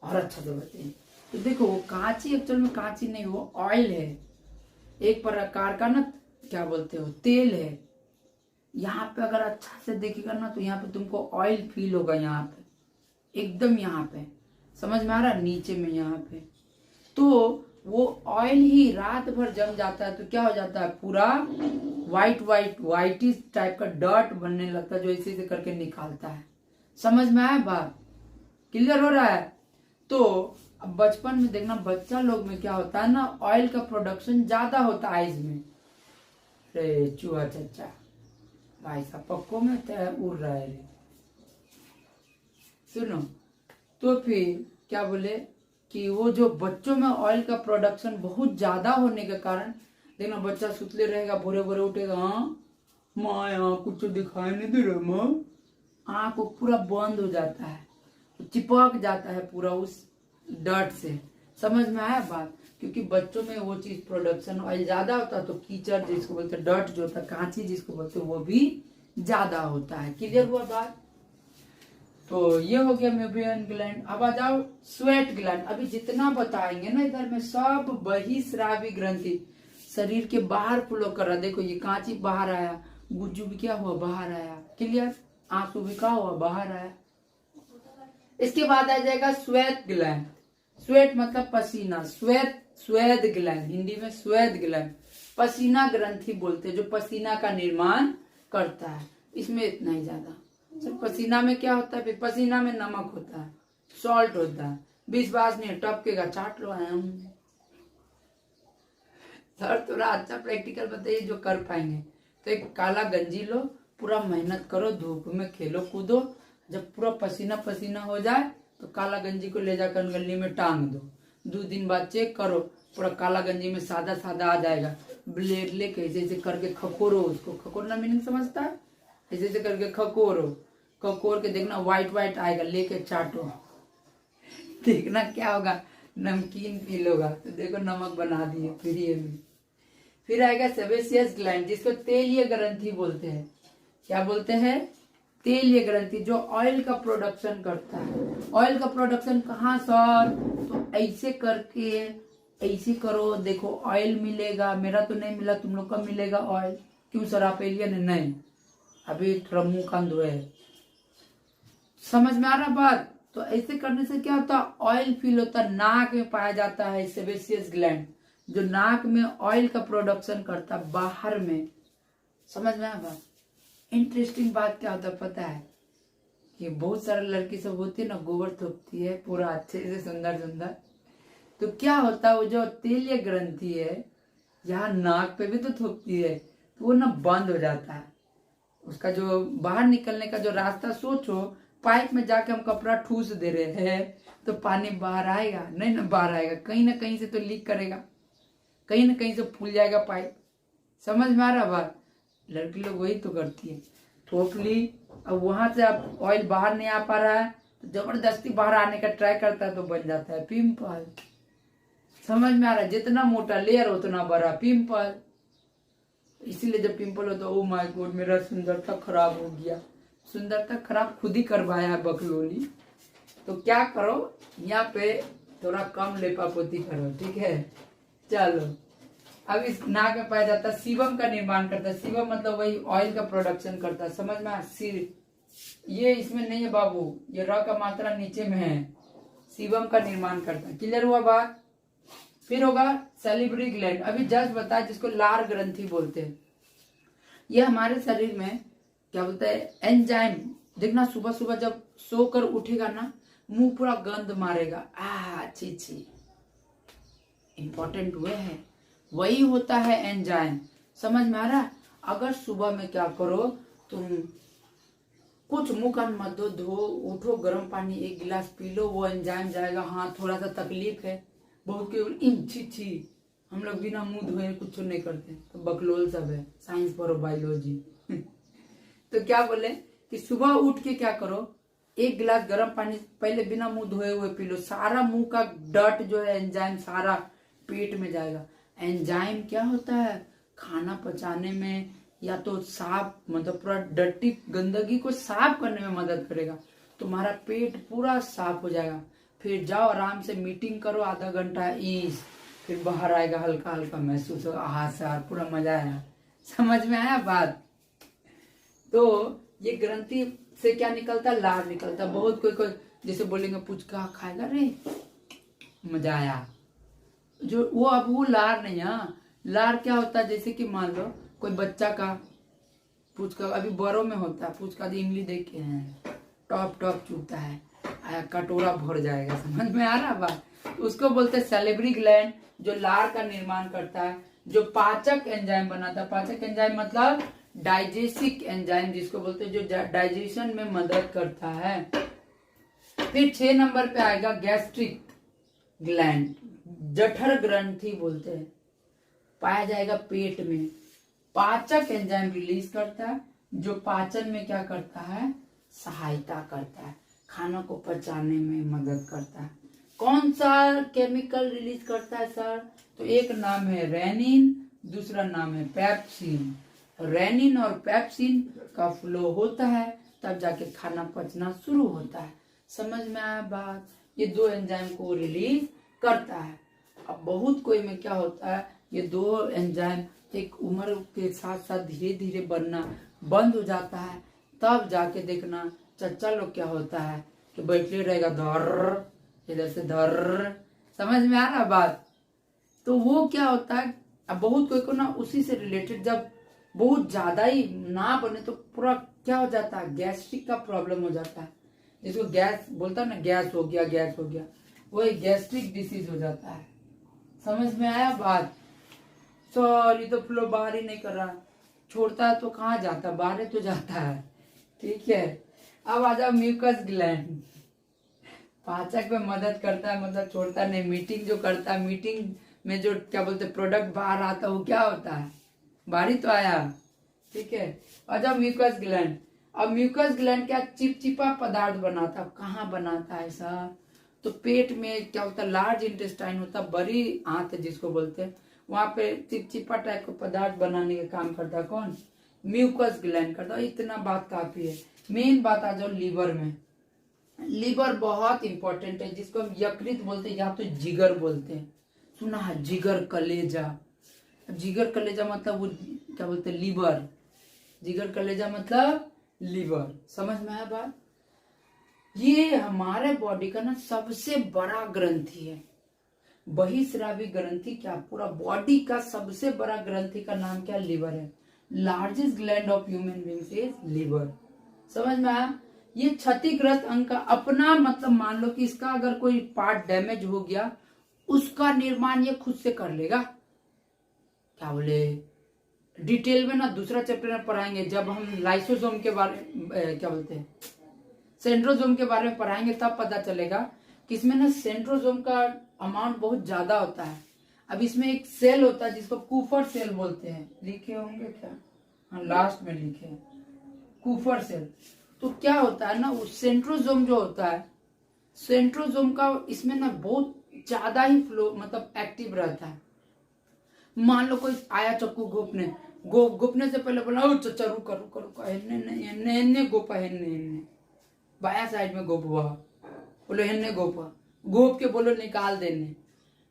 अच्छा से बताइए, तो देखो वो कांची एक्चुअल में कांची नहीं, वो ऑयल है, एक प्रकार का ना, क्या बोलते हो, तेल है। यहाँ पे अगर अच्छा से देखिएगा ना, तो यहाँ पे तुमको ऑयल फील होगा, यहाँ पे एकदम, यहाँ पे समझ में आ रहा है, नीचे में यहाँ पे। तो वो ऑयल ही रात भर जम जाता है, तो क्या हो जाता है, पूरा व्हाइटिश टाइप का डॉट बनने लगता है, जो इसी से करके निकालता है। समझ में आया बात? क्लियर हो रहा है? तो अब बचपन में देखना बच्चा लोग में क्या होता है ना, ऑयल का प्रोडक्शन ज्यादा होता है आइज में। रे चूहा चच्चा, भाई साहब पक्कों में उड़ रहा है रे। सुनो, तो फिर क्या बोले कि वो जो बच्चों में ऑयल का प्रोडक्शन बहुत ज्यादा होने के कारण, देखना बच्चा सुतले रहेगा, भोरे भोरे उठेगा, हाँ माँ यहाँ कुछ दिखाई नहीं दे रहा माँ, आँख को पूरा बंद हो जाता है, चिपक जाता है पूरा उस डर्ट से। समझ में आया बात? क्योंकि बच्चों में वो चीज प्रोडक्शन ऑयल ज्यादा होता है, तो कीचड़ जिसको बोलते हैं, डर्ट जो होता है, कांची जिसको बोलते हैं, वो भी ज्यादा होता है। क्लियर हुआ बात? तो ये हो गया मेबियन ग्लैंड। अब आ जाओ स्वेट ग्लैंड। अभी जितना बताएंगे ना इधर में सब बहिस्रावी ग्रंथि शरीर के बाहर फ्लो कर रहा। देखो ये कांची बाहर आया, गुज्जू भी क्या हुआ, बाहर आया। क्लियर? आंसू भी क्या हुआ, बाहर आया। इसके बाद आ जाएगा स्वेट ग्लैंड। स्वेट मतलब पसीना, स्वेद ग्लैंड, हिंदी में स्वेद ग्लैंड, पसीना ग्रंथि बोलते हैं, जो पसीना का निर्माण करता है। इसमें इतना ही ज्यादा। सर पसीना में क्या होता है, फिर पसीना में नमक होता है, सॉल्ट होता है। 20-22 नहीं टपकेगा, चाट लो। सर थोड़ा अच्छा प्रैक्टिकल बताइए जो कर पाएंगे। तो एक काला गंजी लो, पूरा मेहनत करो, धूप में खेलो कूदो, जब पूरा पसीना पसीना हो जाए तो काला गंजी को ले जाकर गली में टांग दो। 2 दिन बाद चेक करो, पूरा काला गंजी में सादा सादा आ जाएगा। ब्लेड लेके ऐसे ऐसे करके खकोरो उसको। खकोरना मीनिंग समझता है? ऐसे ऐसे करके खकोरो, खकोर के देखना व्हाइट आएगा, लेके चाटो, देखना क्या होगा, नमकीन फील होगा। तो देखो नमक बना दिए फ्री में। फिर आएगा सेबेसियस ग्लैंड, जिसको तेलीय ग्रंथि बोलते हैं। क्या बोलते हैं? तेलीय ग्रंथि, जो ऑयल का प्रोडक्शन करता है। ऑयल का प्रोडक्शन कहाँ सर? तो ऐसे करके ऐसे करो, देखो ऑयल मिलेगा। मेरा तो नहीं मिला, तुम लोग का मिलेगा ऑयल। क्यों सर आप एलियन है? नहीं, अभी थोड़ा मुंह कान धोए। समझ में आ रहा बात? तो ऐसे करने से क्या होता है, ऑयल फील होता है, नाक में पाया जाता है सेबेसियस ग्लैंड, जो नाक में ऑयल का प्रोडक्शन करता है बाहर में। समझ में आ बात? इंटरेस्टिंग बात क्या होता है पता है, कि बहुत सारे लड़की सब होती है ना, गोबर थोपती है पूरा अच्छे से सुंदर सुंदर। तो क्या होता है, वो जो तेलीय ग्रंथि है यहाँ नाक पे भी तो थोपती है, तो वो ना बंद हो जाता है। उसका जो बाहर निकलने का जो रास्ता, सोचो पाइप में जाके हम कपड़ा ठूस दे रहे हैं तो पानी बाहर आएगा नहीं? ना बाहर आएगा, कहीं ना कहीं से तो लीक करेगा, कहीं ना कहीं से फूल जाएगा पाइप। समझ में आ रहा बात? लड़की लोग वही तो करती है, ठोप ली, अब वहां से अब ऑयल बाहर नहीं आ पा रहा है तो जबरदस्ती बाहर आने का ट्राई करता है, तो बन जाता है पिंपल। समझ में आ रहा है? जितना मोटा लेयर उतना बड़ा पिंपल। इसीलिए जब पिंपल होता है, ओ माय गॉड मेरा सुंदरता खराब हो गया। सुंदरता खराब खुद ही करवाया है बकलोली। तो क्या करो, यहाँ पे थोड़ा कम लेपापोती करो, ठीक है। चलो अब इस नाक में पाया जाता है, सीबम का निर्माण करता है। सीबम मतलब वही ऑयल का प्रोडक्शन करता है, समझ में आया। ये इसमें नहीं है बाबू, ये र का मात्रा नीचे में है। सीबम का निर्माण करता है, क्लियर हुआ बात। फिर होगा सैलिवरी ग्लैंड, अभी जस्ट बताया, जिसको लार ग्रंथि बोलते हैं। ये हमारे शरीर में क्या बोलते हैं, एंजाइम। देखना सुबह सुबह जब सोकर उठेगा ना, मुंह पूरा गंद मारेगा, छी छी, इंपॉर्टेंट वे है, वही होता है एंजाइम। समझ में आ रहा। अगर सुबह में क्या करो, तुम कुछ मुंह कान मत धो, उठो, गर्म पानी 1 गिलास पी लो, वो एंजाइम जाएगा। हाँ थोड़ा सा तकलीफ है, बहुत केवल छी, हम लोग बिना मुंह धोए कुछ नहीं करते, तो बकलोल सब है, साइंस पढ़ो, बायोलॉजी। तो क्या बोले कि सुबह उठ के क्या करो, 1 गिलास गर्म पानी पहले बिना मुंह धोए हुए पी लो। सारा मुंह का डर्ट जो है, एंजाइम सारा पेट में जाएगा। एंजाइम क्या होता है, खाना पचाने में या तो साफ, मतलब पूरा डर्टी गंदगी को साफ करने में मदद करेगा। तुम्हारा पेट पूरा साफ हो जाएगा। फिर जाओ आराम से मीटिंग करो आधा घंटा ईस, फिर बाहर आएगा, हल्का हल्का महसूस होगा, आहा सार पूरा मजा आया। समझ में आया बात। तो ये ग्रंथि से क्या निकलता, लार निकलता। बहुत कोई जैसे बोलेंगे पुचका खाएगा रे, मजा आया, जो वो अब वो लार नहीं है। लार क्या होता है, जैसे कि मान लो कोई बच्चा का पुचका, अभी बड़ों में होता है पुचका, इमली देख के हैं, टॉप टॉप चूता है, आया कटोरा भर जाएगा। समझ में आ रहा बात। तो उसको बोलते हैं सैलिवरी ग्लैंड, जो लार का निर्माण करता है, जो पाचक एंजाइम बनाता है। पाचक एंजाइम मतलब डाइजेस्टिक एंजाइम, जिसको बोलते हैं, जो डाइजेशन में मदद करता है। फिर 6 नंबर पे आएगा गैस्ट्रिक ग्लैंड, जठर ग्रंथि बोलते हैं, पाया जाएगा पेट में। पाचक एंजाइम रिलीज करता है, जो पाचन में क्या करता है, सहायता करता है, खाना को पचाने में मदद करता है। कौन सा केमिकल रिलीज करता है सर, तो एक नाम है रेनिन, दूसरा नाम है पेप्सिन। रेनिन और पेप्सिन का फ्लो होता है, तब जाके खाना पचना शुरू होता है। समझ में आया बात। ये 2 एंजाइम को रिलीज करता है। अब बहुत कोई में क्या होता है, ये 2 एंजाइम एक उम्र के साथ साथ धीरे धीरे बनना बंद हो जाता है। तब जाके देखना चच्चा लोग क्या होता है कि बैठे रहेगा धर, इधर से धर। समझ में आ रहा बात। तो वो क्या होता है, अब बहुत कोई को ना उसी से रिलेटेड, जब बहुत ज्यादा ही ना बने तो पूरा क्या हो जाता है, गैस्ट्रिक का प्रॉब्लम हो जाता है, जिसको गैस बोलता है ना, गैस हो गया, गैस हो गया, वही गैस्ट्रिक डिसीज हो जाता है। समझ में आया बात। सॉरी तो फ्लो बाहर ही नहीं कर रहा, छोड़ता है तो कहाँ जाता, बाहर तो जाता है, ठीक है। अब आ जाओ म्यूकस ग्लैंड, पाचक में मदद करता है, मतलब छोड़ता नहीं। मीटिंग जो करता है, मीटिंग में जो क्या बोलते प्रोडक्ट बाहर आता है, वो क्या होता है, बाहर ही तो आया, ठीक है। आ जाओ म्यूकस ग्लैंड। अब म्यूकस ग्लैंड क्या चिपचिपा पदार्थ बनाता है, कहाँ बनाता है सर, तो पेट में क्या होता है, लार्ज इंटेस्टाइन होता है, बड़ी आंत है जिसको बोलते हैं, वहां पे चिपचिपा टाइप का पदार्थ बनाने का काम करता है कौन, म्यूकस ग्लैंड करता है। इतना बात काफी है। मेन बात आ जाओ लीवर में। लीवर बहुत इंपॉर्टेंट है, जिसको हम यकृत बोलते हैं या तो जिगर बोलते हैं। सुना है जिगर कलेजा। जिगर कलेजा मतलब वो क्या बोलते हैं, लीवर। जिगर कलेजा मतलब लीवर। समझ में आया बात। ये हमारे बॉडी का ना सबसे बड़ा ग्रंथि है, बहिस्रावी ग्रंथि। क्या पूरा बॉडी का सबसे बड़ा ग्रंथि का नाम क्या, लीवर है। Largest gland of human beings is liver. समझ में आया। ये क्षतिग्रस्त अंग का अपना, मतलब मान लो कि इसका अगर कोई पार्ट डैमेज हो गया, उसका निर्माण ये खुद से कर लेगा। क्या बोले, डिटेल में ना दूसरा चैप्टर में पढ़ाएंगे, जब हम लाइसोसोम के बारे क्या बोलते हैं, सेंट्रोसोम के बारे में पढ़ाएंगे, तब पता चलेगा कि इसमें ना सेंट्रोसोम का अमाउंट बहुत ज्यादा होता है। अब इसमें एक सेल होता है जिसको कूफर सेल बोलते हैं, लिखे होंगे क्या, हाँ लास्ट में लिखे हैं कूफर सेल। तो क्या होता है ना, वो सेंट्रोसोम जो होता है, सेंट्रोसोम का इसमें ना बहुत ज्यादा ही फ्लो, मतलब एक्टिव रहता है। मान लो कोई आया चक्कू घोपने, गोपने से पहले बोला ओ चचा रुका रुका रुका, हेन्ने नहीं हेन्ने हेन्ने गोपा हेन्ने हेन्ने, बाया साइड में गोप हुआ, बोलो हेन्ने गोपा, गोप के बोलो निकाल देने,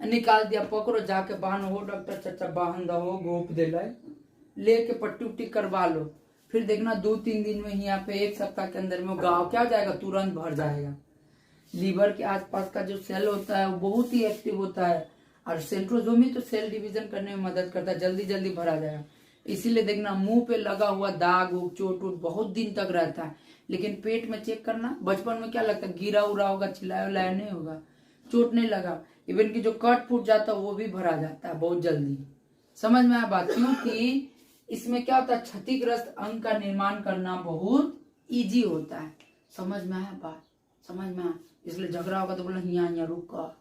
निकाल दिया, पकड़ो जाके बांध हो डॉक्टर चचा बांध हो, गोप दे लाए, लेके पट्टी उट्टी करवा लो, फिर देखना 2-3 दिन में यहाँ पे 1 सप्ताह के अंदर में गाँव क्या हो जाएगा, तुरंत भर जाएगा। लीवर के आसपास का जो सेल होता है वो बहुत ही एक्टिव होता है, और सेंट्रोजोमी तो सेल डिवीजन करने में मदद करता है, जल्दी जल्दी भरा जाएगा। इसीलिए देखना मुंह पे लगा हुआ दाग चोट वोट बहुत दिन तक रहता है, लेकिन पेट में चेक करना, बचपन में क्या लगता है गिरा उरा होगा, चिल्लाया उलाया नहीं होगा, चोट नहीं लगा, इवन की जो कट फूट जाता है वो भी भरा जाता है बहुत जल्दी। समझ में आया बात? क्योंकि इसमें क्या होता है, क्षतिग्रस्त अंग का निर्माण करना बहुत इजी होता है। समझ में आया बात? समझ में आया? इसलिए झगड़ा होगा तो बोला यहाँ रुका।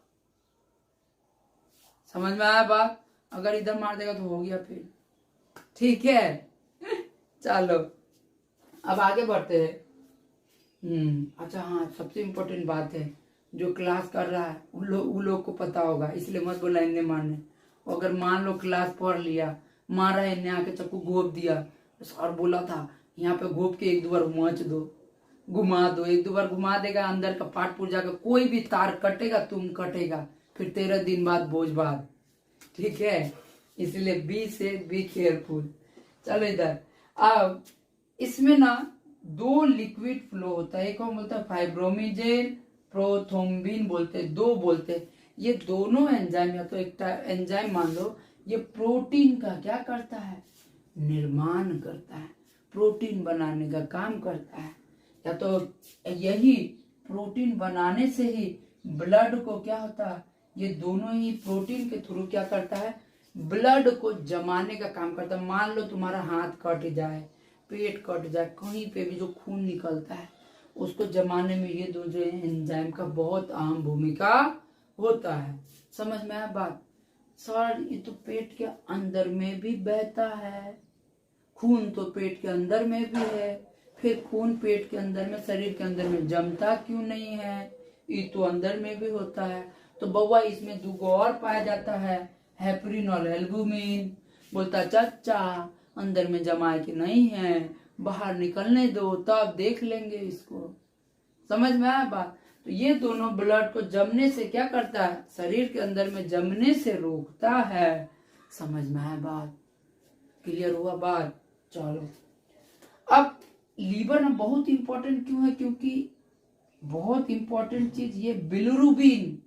समझ में आया बात? अगर इधर मार देगा तो हो गया फिर, ठीक है। चलो अब आगे बढ़ते हैं। अच्छा हाँ, सबसे इम्पोर्टेंट बात है, जो क्लास कर रहा है उन लोग को पता होगा, इसलिए मत बोला इन्हें मारने। अगर मान लो क्लास पढ़ लिया, मारा इन्हें आके चक्कू घोप दिया, सर बोला था यहाँ पे घोप के 1-2 बार मच दो, घुमा दो, 1-2 बार घुमा देगा, अंदर का पार्ट पुर्जा का कोई भी तार कटेगा, तुम कटेगा, फिर 13 दिन बाद बोझ बाद, ठीक है। इसलिए बी केयरफुल। चलो इधर अब इसमें ना 2 लिक्विड फ्लो होता है, एक को बोलता है फाइब्रोमिजेन, प्रोथ्रोम्बिन बोलते हैं, 2 बोलते हैं। ये दोनों एंजाइम, या तो एक एंजाइम मान लो, ये प्रोटीन का क्या करता है, निर्माण करता है, प्रोटीन बनाने का काम करता है। या तो यही प्रोटीन बनाने से ही ब्लड को क्या होता है, ये दोनों ही प्रोटीन के थ्रू क्या करता है, ब्लड को जमाने का काम करता है। मान लो तुम्हारा हाथ कट जाए, पेट कट जाए, कहीं पे भी जो खून निकलता है उसको जमाने में ये दो जो एंजाइम का बहुत अहम भूमिका होता है। समझ में आया बात? सर ये तो पेट के अंदर में भी बहता है, खून तो पेट के अंदर में भी है, फिर खून पेट के अंदर में, शरीर के अंदर में जमता क्यों नहीं है, ये तो अंदर में भी होता है। तो बउआ इसमें 2 और पाया जाता है, हेपरिन और एल्बुमिन। बोलता चाचा अंदर में जमाए कि नहीं है, बाहर निकलने दो तब देख लेंगे इसको। समझ में आया बात? तो ये दोनों ब्लड को जमने से क्या करता है, शरीर के अंदर में जमने से रोकता है। समझ में आया बात? क्लियर हुआ बात? चलो अब लीवर ना बहुत इंपॉर्टेंट क्यों है, क्योंकि बहुत इंपॉर्टेंट चीज ये बिलिरुबिन।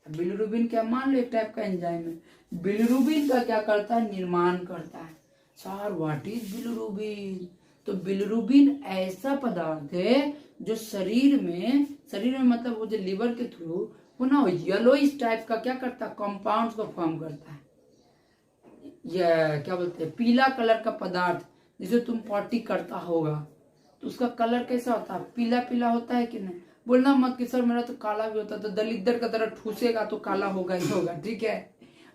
बिलिरुबिन क्या, मान लो एक टाइप का एंजाइम है, बिलिरुबिन का क्या करता है, निर्माण करता है। Sir what is bilirubin? तो बिलिरुबिन ऐसा पदार्थ है जो शरीर में मतलब वो जो लीवर के थ्रू वो ना येलोइश टाइप का क्या करता है, कंपाउंड्स को फॉर्म करता है। यह क्या बोलते हैं, पीला कलर का पदार्थ, जिसे तुम पॉटी करता होगा तो उसका कलर कैसा होता है, पीला पीला होता है कि नहीं? बोलना मत कि सर मेरा तो काला भी होता है, तो दलिद्दर का तरह ठूसेगा तो काला होगा ही होगा, ठीक है।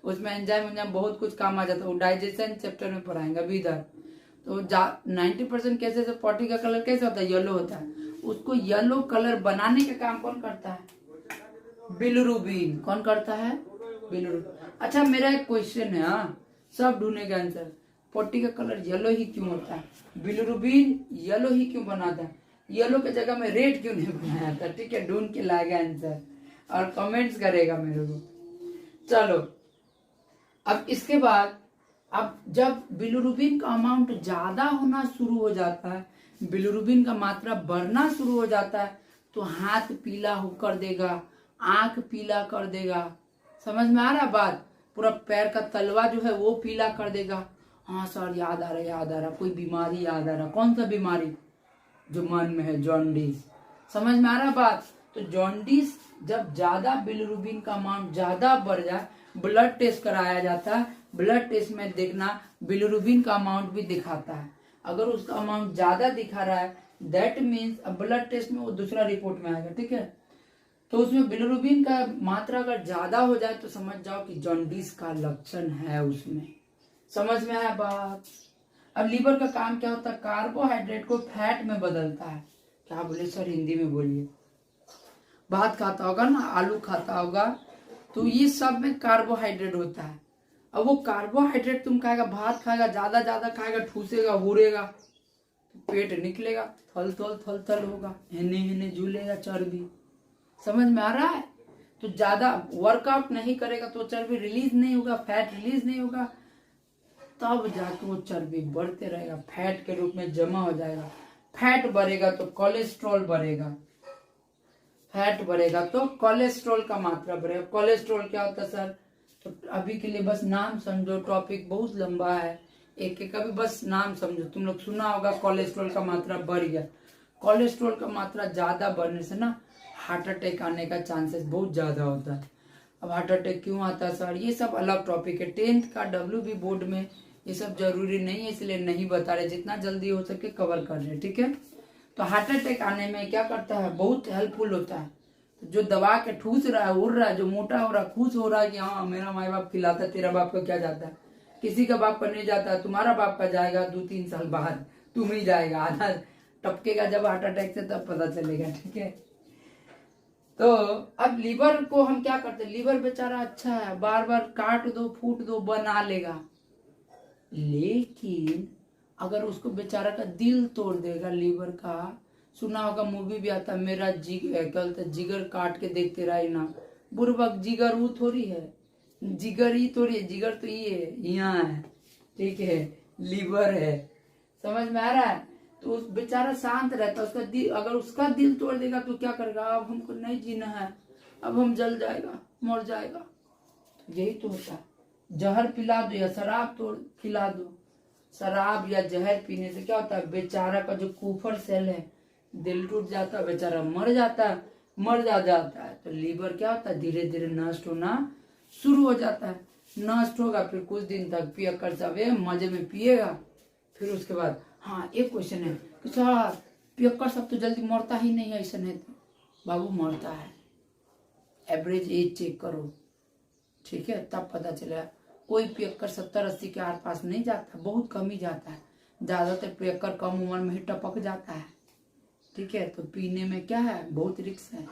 उसमें एंजाइम बहुत कुछ काम आ जाता है, वो डाइजेशन चैप्टर में पढ़ाएंगे अभी इधर। तो 90% केसेस में पॉटी का कलर कैसा होता है, येलो होता है। उसको येलो कलर बनाने का काम कौन करता है, बिलिरुबिन। कौन करता है, बिलिरुबिन। अच्छा मेरा एक क्वेश्चन है, हाँ सब ढूंढेगा आंसर, पॉटी का कलर येलो ही क्यों होता है, बिलिरुबिन येलो ही क्यों बनाता है, येलो के जगह में रेड क्यों नहीं बनाया था? ठीक है, ढूंढ के लाएगा आंसर और कमेंट्स करेगा मेरे को। चलो अब इसके बाद, अब जब बिलिरुबिन का अमाउंट ज्यादा होना शुरू हो जाता है, बिलिरुबिन का मात्रा बढ़ना शुरू हो जाता है, तो हाथ पीला कर देगा, आंख पीला कर देगा। समझ में आ रहा बात? पूरा पैर का तलवा जो है वो पीला कर देगा। हाँ सर याद आ रहा, कोई बीमारी याद आ रहा। कौन सा बीमारी जो मन में है, जॉन्डिस। समझ में आ रहा बात? तो जॉन्डिस जब ज्यादा बिलिरुबिन का अमाउंट ज्यादा बढ़ जाए, ब्लड टेस्ट कराया जाता है, ब्लड टेस्ट में देखना बिलिरुबिन का अमाउंट भी दिखाता है। अगर उसका अमाउंट ज्यादा दिखा रहा है दैट मीन्स, अब ब्लड टेस्ट में वो दूसरा रिपोर्ट में आएगा, ठीक है। तो उसमें बिलिरुबिन का मात्रा अगर ज्यादा हो जाए तो समझ जाओ कि जॉन्डिस का लक्षण है उसमें। समझ में आया बात? अब लीवर का काम क्या होता है, कार्बोहाइड्रेट को फैट में बदलता है। क्या बोले सर, हिंदी में बोलिए। भात खाता होगा ना, आलू खाता होगा, तो ये सब में कार्बोहाइड्रेट होता है। अब वो कार्बोहाइड्रेट तुम खाएगा, भात खाएगा, ज्यादा ज्यादा खाएगा, ठूसेगा, हुरेगा, तो पेट निकलेगा, थल थल थल थल होगा, हिने हिने झूलेगा चर्बी। समझ में आ रहा है? तो ज्यादा वर्कआउट नहीं करेगा तो चर्बी रिलीज नहीं होगा, फैट रिलीज नहीं होगा, तब जाके वो चर्बी बढ़ते रहेगा, फैट के रूप में जमा हो जाएगा। फैट बढ़ेगा तो कोलेस्ट्रॉल बढ़ेगा, फैट बढ़ेगा तो कोलेस्ट्रॉल का मात्रा बढ़ेगा। कोलेस्ट्रॉल क्या होता है सर? तो अभी के लिए बस नाम समझो, टॉपिक बहुत लंबा है, एक एक का भी बस नाम समझो। तुम लोग सुना होगा कोलेस्ट्रॉल का मात्रा बढ़ गया। कोलेस्ट्रॉल का मात्रा ज्यादा बढ़ने से ना हार्ट अटैक आने का चांसेस बहुत ज्यादा होता है। अब हार्ट अटैक क्यों आता है सर, ये सब अलग टॉपिक है। 10th का WB बोर्ड में ये सब जरूरी नहीं है, इसलिए नहीं बता रहे, जितना जल्दी हो सके कवर कर रहे, ठीक है। तो हार्ट अटैक आने में क्या करता है, बहुत हेल्पफुल होता है। तो जो दबा के ठूस रहा है, उड़ रहा है, जो मोटा हो रहा है, खुश हो रहा है कि हाँ मेरा माँ बाप खिलाता, तेरा बाप का क्या जाता है, किसी का बाप का नहीं जाता, तुम्हारा बाप का जाएगा 2-3 साल बाद, तुम ही जाएगा, आधा टपकेगा जब हार्ट अटैक से, तब पता चलेगा, ठीक है। तो अब लीवर को हम क्या करते हैं, लीवर बेचारा अच्छा है, बार बार काट दो, फूट दो, बना लेगा, लेकिन अगर उसको बेचारा का दिल तोड़ देगा लीवर का, सुना होगा मूवी भी आता है, मेरा जिगर काट के देखते रहे ना, बुर्बक जिगर वो थोड़ी है, जिगर ही थोड़ी है, जिगर तो ये है, यहाँ है, ठीक है, लीवर है। समझ में आ रहा है? तो उस बेचारा शांत रहता है, उसका दिल, अगर उसका दिल तोड़ देगा तो क्या करेगा, अब हमको नहीं जीना है, अब हम जल जाएगा, मर जाएगा। तो यही तो होता है, जहर पिला दो या शराब तोड़ खिला दो। शराब या जहर पीने से क्या होता है, बेचारा का जो कुफर सेल है, दिल टूट जाता है, बेचारा मर जाता है, जाता है। तो लीवर क्या होता है, धीरे धीरे नष्ट होना शुरू हो जाता है। नष्ट होगा, फिर कुछ दिन तक पियक्कर सब मजे में पिएगा, फिर उसके बाद हाँ एक क्वेश्चन है कि सर पियक्कर सब तो जल्दी मरता ही नहीं है, ऐसा नहीं, तो बाबू मरता है, एवरेज एज चेक करो, ठीक है, तब पता चलेगा। कोई पियक्कर 70-80 के आस पास नहीं जाता, बहुत कम ही जाता है, ज्यादातर पियक्कर कम उम्र में ही टपक जाता है, ठीक है। तो पीने में क्या है, बहुत रिस्क है।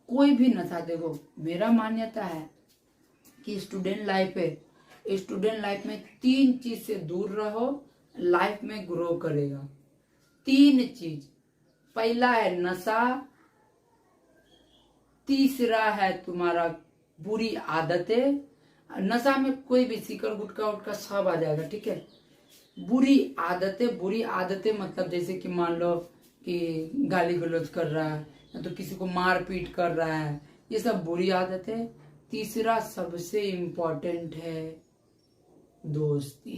कोई भी नशा, देखो मेरा मान्यता है कि स्टूडेंट लाइफ है, स्टूडेंट लाइफ में 3 चीज से दूर रहो, लाइफ में ग्रो करेगा। 3 चीज, पहला है नशा, तीसरा है तुम्हारा बुरी आदतें, नशा में कोई भी सिकर गुटखा उटका सब आ जाएगा, ठीक है। बुरी आदतें मतलब जैसे कि मान लो कि गाली गलौज कर रहा है, या तो किसी को मार पीट कर रहा है, ये सब बुरी आदतें। तीसरा सबसे इम्पोर्टेंट है दोस्ती,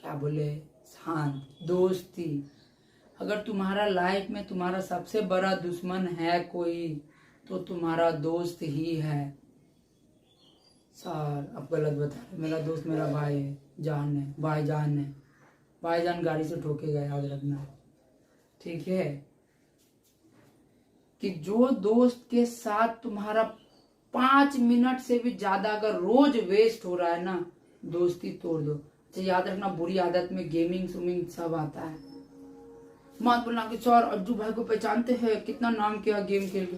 क्या बोले, शांत दोस्ती। अगर तुम्हारा लाइफ में तुम्हारा सबसे बड़ा दुश्मन है कोई, तो तुम्हारा दोस्त ही है। सर अब गलत बता रहे, मेरा दोस्त मेरा भाई है, जान है, भाईजान गाड़ी से ठोकेगा, याद रखना, ठीक है। कि जो दोस्त के साथ तुम्हारा 5 मिनट से भी ज्यादा अगर रोज वेस्ट हो रहा है ना, दोस्ती तोड़ दो। अच्छा याद रखना, बुरी आदत में गेमिंग स्विमिंग सब आता है। मत बोलना कि सर अज्जू भाई को पहचानते हैं, कितना नाम किया गेम खेल के।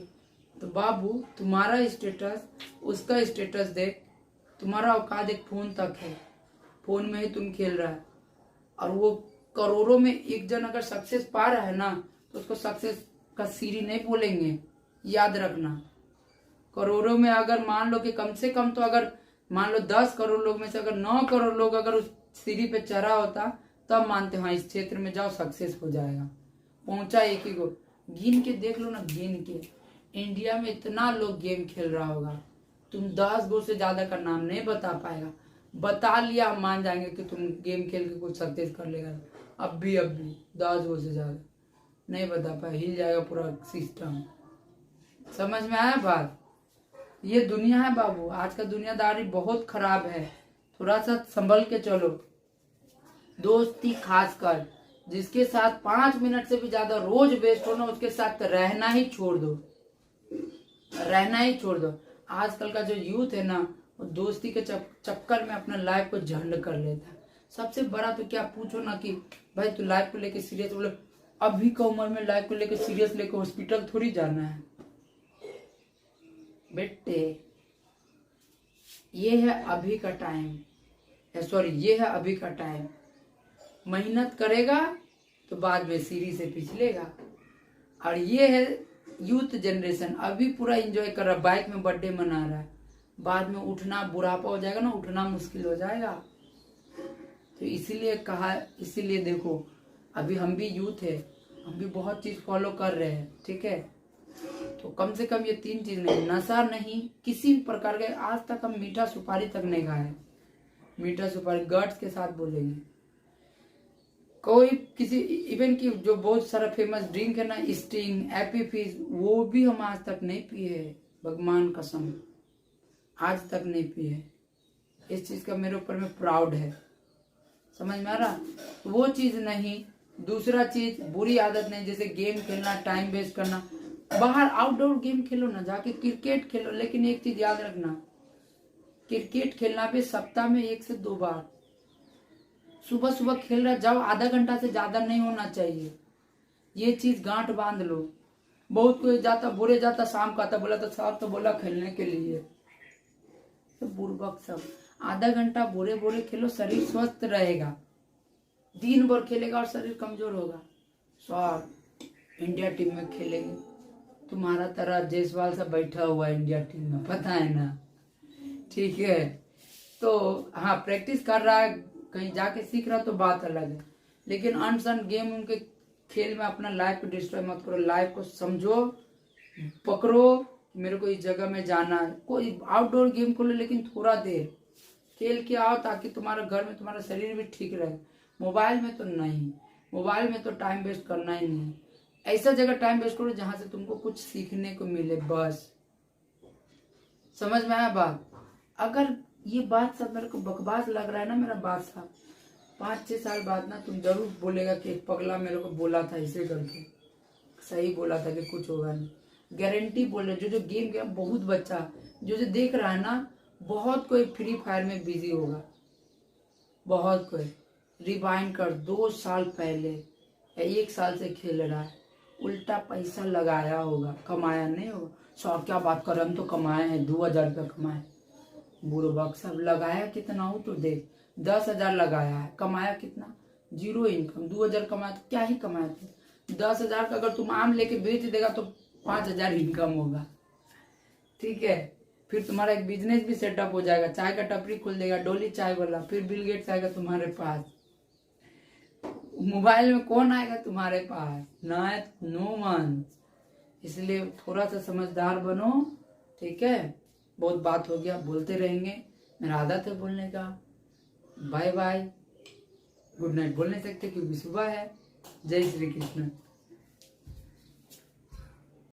तो बाबू तुम्हारा स्टेटस उसका स्टेटस देख, तुम्हारा औकात एक फोन तक है, फोन में ही तुम खेल रहा है, और वो करोड़ों में एक जन अगर सक्सेस पा रहा है ना, तो उसको सक्सेस का सीढ़ी नहीं बोलेंगे, याद रखना। करोड़ों में अगर मान लो कि कम से कम, तो अगर मान लो 10 करोड़ लोग में से अगर 9 करोड़ लोग अगर उस सीढ़ी पे चढ़ा होता, तब मानते हाँ इस क्षेत्र में जाओ सक्सेस हो जाएगा। पहुंचा एक ही को, गिन के देख लो ना, गिन के इंडिया में इतना लोग गेम खेल रहा होगा, तुम 10 गो से ज्यादा का नाम नहीं बता पाएगा। बता लिया हम मान जाएंगे कि तुम गेम खेल के कुछ सक्सेस कर लेगा। अब भी 10 गो से ज्यादा नहीं बता पाए, हिल जाएगा पूरा सिस्टम। समझ में आया बात? ये दुनिया है बाबू, आज का दुनियादारी बहुत खराब है, थोड़ा सा संभल के चलो। दोस्ती खासकर जिसके साथ 5 मिनट से भी ज्यादा रोज वेस्ट होना, उसके साथ रहना ही छोड़ दो, रहना ही छोड़ दो। आजकल का जो यूथ है ना, वो दोस्ती के चक्कर में अपना लाइफ को झंड कर लेता है। सबसे बड़ा तो क्या पूछो ना कि भाई तू लाइफ को लेके सीरियस, बोले अभी का उम्र में लाइफ को लेके सीरियस लेके हॉस्पिटल थोड़ी जाना है बेटे। ये है अभी का टाइम, सॉरी ये है अभी का टाइम। मेहनत करेगा तो बाद में सीढ़ी से पिछलेगा। और ये है यूथ जनरेशन, अभी पूरा एंजॉय कर रहा, बाइक में बर्थडे मना रहा है, बाद में उठना बुढ़ापा हो जाएगा ना, उठना मुश्किल हो जाएगा। तो इसीलिए कहा, इसीलिए देखो अभी हम भी यूथ है, हम भी बहुत चीज फॉलो कर रहे हैं, ठीक है। तो कम से कम ये 3 चीज नहीं, नशा नहीं, किसी भी प्रकार के, आज तक हम मीठा सुपारी तक नहीं खाए। मीठा सुपारी गट्स के साथ बोलेंगे, कोई किसी इवन की जो बहुत सारा फेमस ड्रिंक है ना, स्टिंग, एपी फिज, वो भी हम आज तक नहीं पिए, भगवान कसम आज तक नहीं पिए। इस चीज का मेरे ऊपर में प्राउड है, समझ में आ रहा। तो वो चीज नहीं। दूसरा चीज बुरी आदत नहीं, जैसे गेम खेलना, टाइम वेस्ट करना। बाहर आउटडोर गेम खेलो ना, जाके क्रिकेट खेलो, लेकिन एक चीज याद रखना, क्रिकेट खेलना पे सप्ताह में 1 से 2 बार सुबह सुबह खेल रहा जाओ, आधा घंटा से ज्यादा नहीं होना चाहिए। ये चीज गांठ बांध लो। बहुत कोई जाता बुरे जाता शाम का आता, बोला तो साहब तो बोला खेलने के लिए, तो बुर्बक सब। आधा घंटा बुरे बुरे खेलो, शरीर स्वस्थ रहेगा। दिन भर खेलेगा और शरीर कमजोर होगा। स्वार इंडिया टीम में खेलेंगे, तुम्हारा तरह जायसवाल सा बैठा हुआ इंडिया टीम में, पता है ना, ठीक है। तो हाँ, प्रैक्टिस कर रहा है, कहीं जाके सीख रहा तो बात अलग है, लेकिन अनसन गेम उनके खेल में अपना लाइफ को डिस्ट्रॉय मत करो। लाइफ को समझो, पकड़ो, मेरे को इस जगह में जाना है। कोई आउटडोर गेम खोलो, लेकिन थोड़ा देर खेल के आओ, ताकि तुम्हारा घर में तुम्हारा शरीर भी ठीक रहे। मोबाइल में तो नहीं, मोबाइल में तो टाइम वेस्ट करना ही नहीं। ऐसा जगह टाइम वेस्ट करो जहां से तुमको कुछ सीखने को मिले, बस। समझ में आया बात। अगर ये बात सब मेरे को बकवास लग रहा है ना मेरा बात साहब, 5-6 साल बाद ना तुम जरूर बोलेगा कि एक पगला मेरे को बोला था इसे करके, सही बोला था कि कुछ होगा नहीं। गारंटी बोल रहे। जो गेम गया, बहुत बच्चा जो देख रहा है ना, बहुत कोई फ्री फायर में बिजी होगा, बहुत कोई। रिवाइंड कर 2 साल पहले या 1 साल से खेल रहा है, उल्टा पैसा लगाया होगा, कमाया नहीं होगा। सौ क्या बात कर, हम तो कमाए हैं, 2000 रुपया कमाए। बुरबक सब लगाया कितना हो तो देख, 10,000 लगाया है, कमाया कितना, 0 इनकम। 2000 कमाया तो क्या ही कमाए थे। 10,000 का अगर तुम आम लेके बेच देगा तो 5,000 इनकम होगा, ठीक है। फिर तुम्हारा एक बिजनेस भी सेटअप हो जाएगा, चाय का टपरी खोल देगा, डोली चाय वाला। फिर बिल गेट्स आएगा तुम्हारे पास, मोबाइल में कौन आएगा तुम्हारे पास, नो वन। इसलिए थोड़ा सा समझदार बनो, ठीक है। बहुत बात हो गया, बोलते रहेंगे, मेरा आदत है बोलने का। बाय बाय, गुड नाइट बोल नहीं सकते क्योंकि सुबह है। जय श्री कृष्ण।